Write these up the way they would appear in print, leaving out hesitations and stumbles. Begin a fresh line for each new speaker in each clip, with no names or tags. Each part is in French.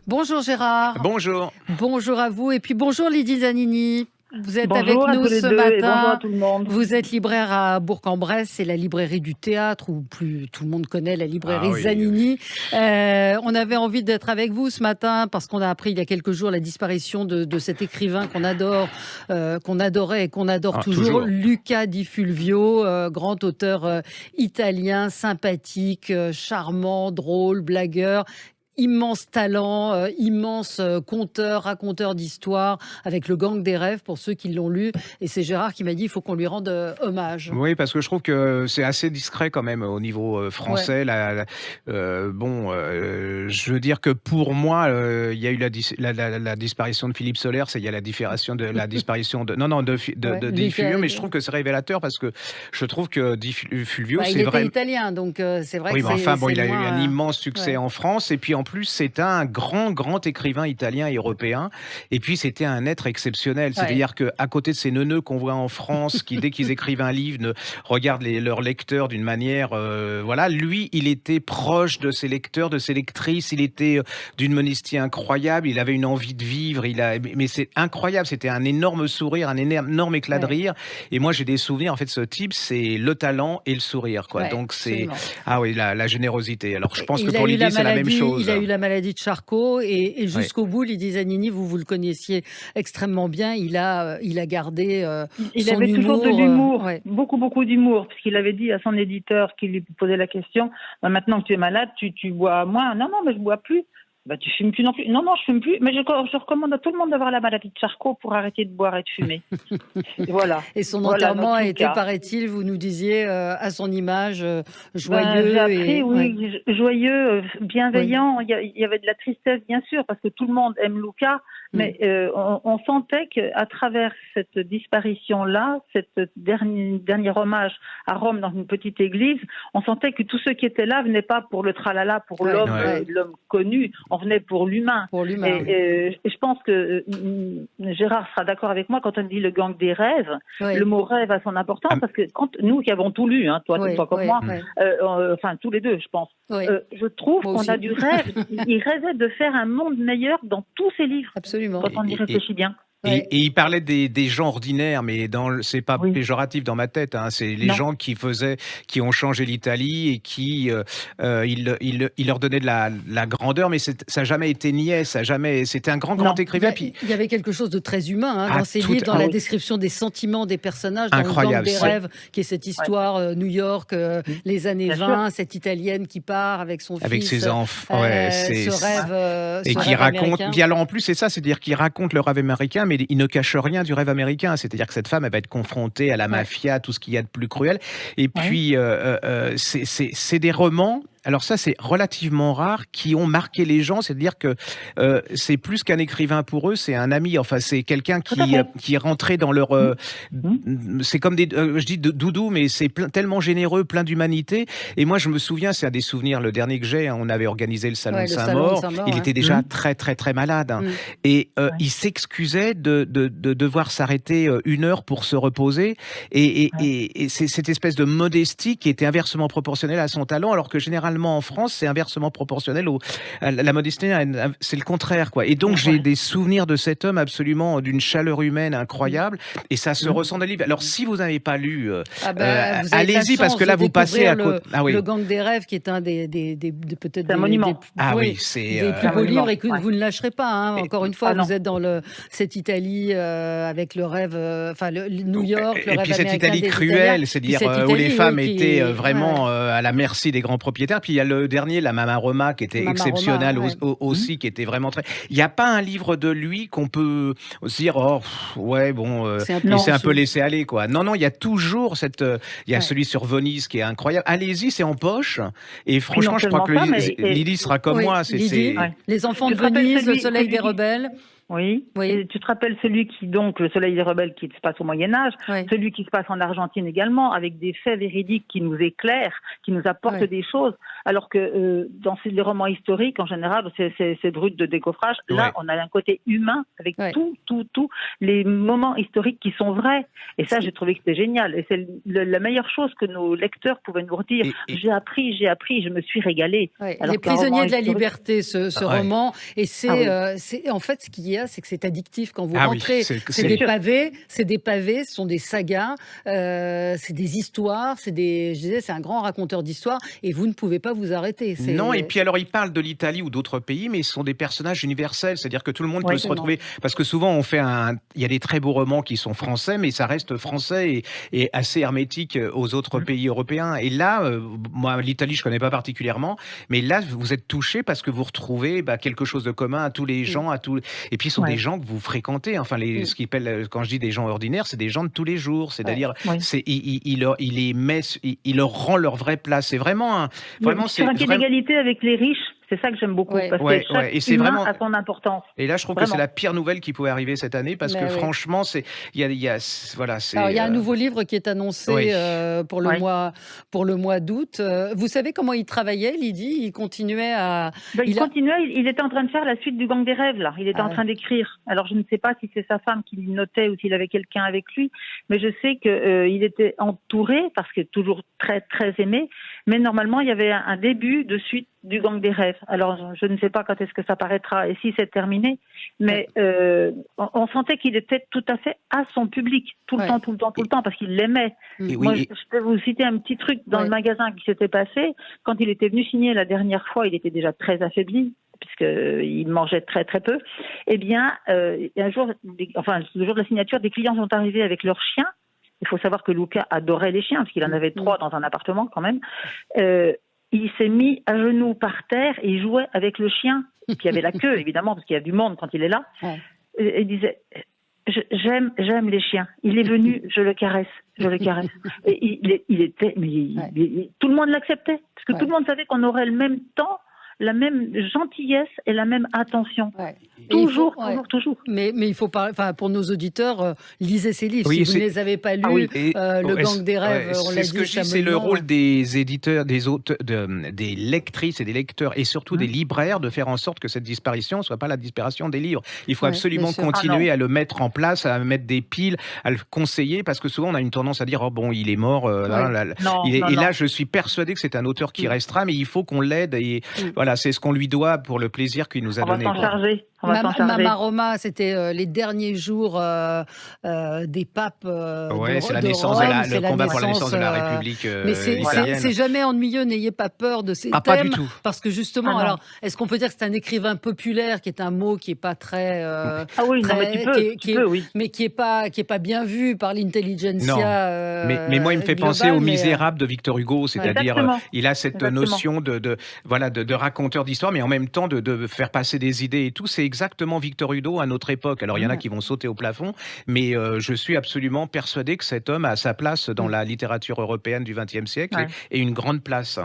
Bonjour Gérard.
Bonjour.
Bonjour à vous et puis bonjour Lydie Zanini. Vous êtes avec
Bonjour à
nous
tous les
ce
deux et bonjour à
matin.
tout le monde.
Vous êtes libraire à Bourg-en-Bresse, c'est la librairie du théâtre, ou plus tout le monde connaît la librairie
Oui.
Zanini. On avait envie d'être avec vous ce matin parce qu'on a appris il y a quelques jours la disparition de cet écrivain qu'on adore, qu'on adorait et qu'on adore toujours, Luca Di Fulvio, grand auteur italien, sympathique, charmant, drôle, blagueur. Immense talent, immense conteur, raconteur d'histoires, avec Le Gang des rêves pour ceux qui l'ont lu. Et c'est Gérard qui m'a dit il faut qu'on lui rende hommage.
Oui, parce que je trouve que c'est assez discret quand même au niveau français.
Ouais.
Je veux dire que pour moi, il y a eu la disparition de Philippe Sollers, et il y a la disparition de Di Fulvio, mais je trouve que c'est révélateur parce que je trouve que Di Fulvio,
il
c'est
était
vraiment
italien, donc c'est vrai
oui,
que
mais enfin, bon, il a eu
moins,
un immense succès en France, et puis en plus, c'est un grand écrivain italien et européen, et puis c'était un être exceptionnel. C'est-à-dire qu'à côté de ces neuneux qu'on voit en France, qui dès qu'ils écrivent un livre, regardent leurs lecteurs d'une manière, voilà, lui, il était proche de ses lecteurs, de ses lectrices, il était d'une modestie incroyable, il avait une envie de vivre, mais c'est incroyable, c'était un énorme sourire, un énorme éclat de rire, et moi j'ai des souvenirs, en fait, ce type, c'est le talent et le sourire, quoi. Donc c'est, ah oui, la générosité. Alors je pense que pour Lydie, c'est la même chose.
Il a eu la maladie de Charcot et jusqu'au bout, Lydie Zanini, vous le connaissiez extrêmement bien. Il a gardé
il
son
avait
humour.
Toujours de l'humour, beaucoup d'humour, puisqu'il avait dit à son éditeur qui lui posait la question, maintenant que tu es malade, tu bois moins. Non, mais je bois plus. Tu fumes plus non plus. Non, je fume plus. Mais je recommande à tout le monde d'avoir la maladie de Charcot pour arrêter de boire et de fumer. Voilà.
Et son enterrement a été, paraît-il, vous nous disiez, à son image, joyeux.
J'ai appris, joyeux, bienveillant. Il y avait de la tristesse, bien sûr, parce que tout le monde aime Luca. Mais on sentait qu'à travers cette disparition-là, cette dernier hommage à Rome dans une petite église, on sentait que tous ceux qui étaient là venaient pas pour le tralala, pour l'homme connu, on venait pour l'humain. Et je pense que Gérard sera d'accord avec moi quand on dit le gang des rêves. Le mot rêve a son importance parce que quand nous qui avons tout lu, toi comme moi, enfin tous les deux, je pense. Je trouve qu'on a du rêve. Il rêvait de faire un monde meilleur dans tous ses livres.
Absolument.
Quand on y réfléchit bien.
Et il parlait des gens ordinaires, mais c'est pas péjoratif dans ma tête. C'est les gens qui ont changé l'Italie et qui il leur donnait de la grandeur, mais ça n'a jamais été niais, c'était un grand écrivain.
Il y avait quelque chose de très humain dans ses livres, dans la description des sentiments des personnages, dans Le Gang des rêves, qui est cette histoire New York, les années 20, cette Italienne qui part avec son fils,
avec ses enfants,
ce rêve,
et qui raconte. Puis alors en plus c'est ça, c'est-à-dire qu'il raconte le rêve américain, mais il ne cache rien du rêve américain. C'est-à-dire que cette femme, elle va être confrontée à la mafia, tout ce qu'il y a de plus cruel. Et puis, c'est des romans. Alors ça, c'est relativement rare, qui ont marqué les gens. C'est-à-dire que c'est plus qu'un écrivain pour eux, c'est un ami. Enfin, c'est quelqu'un qui est rentré dans leur... c'est comme je dis doudou, mais c'est tellement généreux, plein d'humanité. Et moi, je me souviens, c'est un des souvenirs, le dernier que j'ai, on avait organisé le Salon de Saint-Maur. Il était déjà très malade. Et il s'excusait de devoir s'arrêter 1 heure pour se reposer. Et c'est cette espèce de modestie qui était inversement proportionnelle à son talent, alors que généralement, en France, c'est inversement proportionnel à la modestie, c'est le contraire, quoi. Et donc, j'ai des souvenirs de cet homme absolument d'une chaleur humaine incroyable, et ça se ressent dans le livre. Alors, si vous n'avez pas lu, allez-y, parce que là, vous passez à côté.
Le Gang des rêves, qui est un peut-être
un monument.
Des plus beaux livres, et que vous ne lâcherez pas. Encore une fois, vous êtes dans cette Italie avec le rêve, le New York, le rêve américain.
Et puis cette Italie cruelle, c'est-à-dire où les femmes étaient vraiment à la merci des grands propriétaires. Puis il y a le dernier, la Mama Roma, qui était exceptionnel aussi, qui était vraiment très... Il n'y a pas un livre de lui qu'on peut se dire, il s'est un peu laissé aller, quoi. Non, il y a toujours il y a celui sur Venise qui est incroyable. Allez-y, c'est en poche. Et franchement, je crois que Lydie sera comme moi.
Les enfants de Venise, le soleil des rebelles.
Oui. Et tu te rappelles celui le Soleil des rebelles, qui se passe au Moyen-Âge, celui qui se passe en Argentine également, avec des faits véridiques qui nous éclairent, qui nous apportent des choses. alors que dans les romans historiques, en général, c'est brut de décoffrage. Là, on a un côté humain avec tous les moments historiques qui sont vrais. Et ça, j'ai trouvé que c'était génial. Et c'est la meilleure chose que nos lecteurs pouvaient nous dire. J'ai appris, je me suis régalée.
Les prisonniers de la liberté, ce roman. Et c'est en fait, ce qu'il y a, c'est que c'est addictif quand vous rentrez. C'est des pavés, ce sont des sagas, c'est des histoires, c'est un grand raconteur d'histoires et vous ne pouvez pas vous arrêter.
Non, et puis alors il parle de l'Italie ou d'autres pays, mais ce sont des personnages universels, c'est-à-dire que tout le monde peut se retrouver, parce que souvent il y a des très beaux romans qui sont français, mais ça reste français et assez hermétique aux autres pays européens. Et là, moi l'Italie je connais pas particulièrement, mais là vous êtes touché parce que vous retrouvez quelque chose de commun à tous les gens, et puis ce sont des gens que vous fréquentez. Enfin, ce qu'ils appellent, quand je dis des gens ordinaires, c'est des gens de tous les jours. C'est-à-dire, il leur rend leur vraie place. C'est vraiment
sur un pied d'égalité avec les riches. C'est ça que j'aime beaucoup, parce que chaque humain a son importance.
Et là, je trouve que c'est la pire nouvelle qui pouvait arriver cette année, parce que franchement, il y a
un nouveau livre qui est annoncé pour le mois d'août. Vous savez comment il travaillait, Lydie? Il continuait à...
il était en train de faire la suite du Gang des rêves, là. Il était en train d'écrire. Alors, je ne sais pas si c'est sa femme qui le notait ou s'il avait quelqu'un avec lui, mais je sais qu'il était entouré, parce qu'il est toujours très, très aimé, mais normalement, il y avait un début de suite du Gang des rêves. Alors, je ne sais pas quand est-ce que ça paraîtra et si c'est terminé, mais on sentait qu'il était tout à fait à son public, tout le temps, parce qu'il l'aimait. Moi, je peux vous citer un petit truc dans le magasin qui s'était passé. Quand il était venu signer la dernière fois, il était déjà très affaibli, puisqu'il mangeait très très peu. Eh bien, un jour, le jour de la signature, des clients sont arrivés avec leurs chiens. Il faut savoir que Luca adorait les chiens, parce qu'il en avait 3 dans un appartement quand même. Il s'est mis à genoux par terre et il jouait avec le chien, qui avait la queue, évidemment, parce qu'il y a du monde quand il est là. Et il disait, j'aime les chiens. Il est venu, je le caresse. Et tout le monde l'acceptait, parce que tout le monde savait qu'on aurait le même temps, la même gentillesse et la même attention. Toujours.
Mais il faut parler, pour nos auditeurs, lisez ces livres. Si vous ne les avez pas lus, Le Gang des rêves, on l'a dit.
Ce que je dis, c'est le rôle des éditeurs, des lectrices et des lecteurs, et surtout des libraires, de faire en sorte que cette disparition ne soit pas la disparition des livres. Il faut absolument continuer à le mettre en place, à mettre des piles, à le conseiller, parce que souvent on a une tendance à dire il est mort. Et là, je suis persuadé que c'est un auteur qui restera, mais il faut qu'on l'aide. Et voilà, c'est ce qu'on lui doit pour le plaisir qu'il nous a donné.
On va s'en charger.
Mama Roma, c'était les derniers jours des papes.
C'est la naissance, le combat pour la naissance de la République.
Mais c'est jamais ennuyeux. N'ayez pas peur de ces thèmes,
pas du tout.
Parce que justement, alors, est-ce qu'on peut dire que c'est un écrivain populaire, qui est un mot qui est pas très, mais qui est pas bien vu par l'intelligentsia.
Mais moi, il me fait penser aux Misérables de Victor Hugo, c'est-à-dire, il a cette notion de raconteur d'histoire, mais en même temps de faire passer des idées et tout. C'est exactement Victor Hugo à notre époque. Alors, il y en a qui vont sauter au plafond, mais je suis absolument persuadé que cet homme a sa place dans la littérature européenne du XXe siècle et une grande place.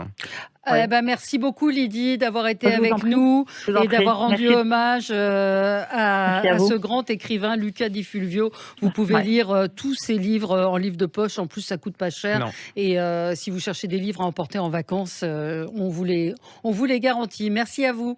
Merci beaucoup, Lydie, d'avoir été avec nous et d'avoir rendu hommage à ce grand écrivain, Luca Di Fulvio. Vous pouvez lire tous ses livres en livre de poche. En plus, ça coûte pas cher. Non. Et si vous cherchez des livres à emporter en vacances, on vous les garantit. Merci à vous.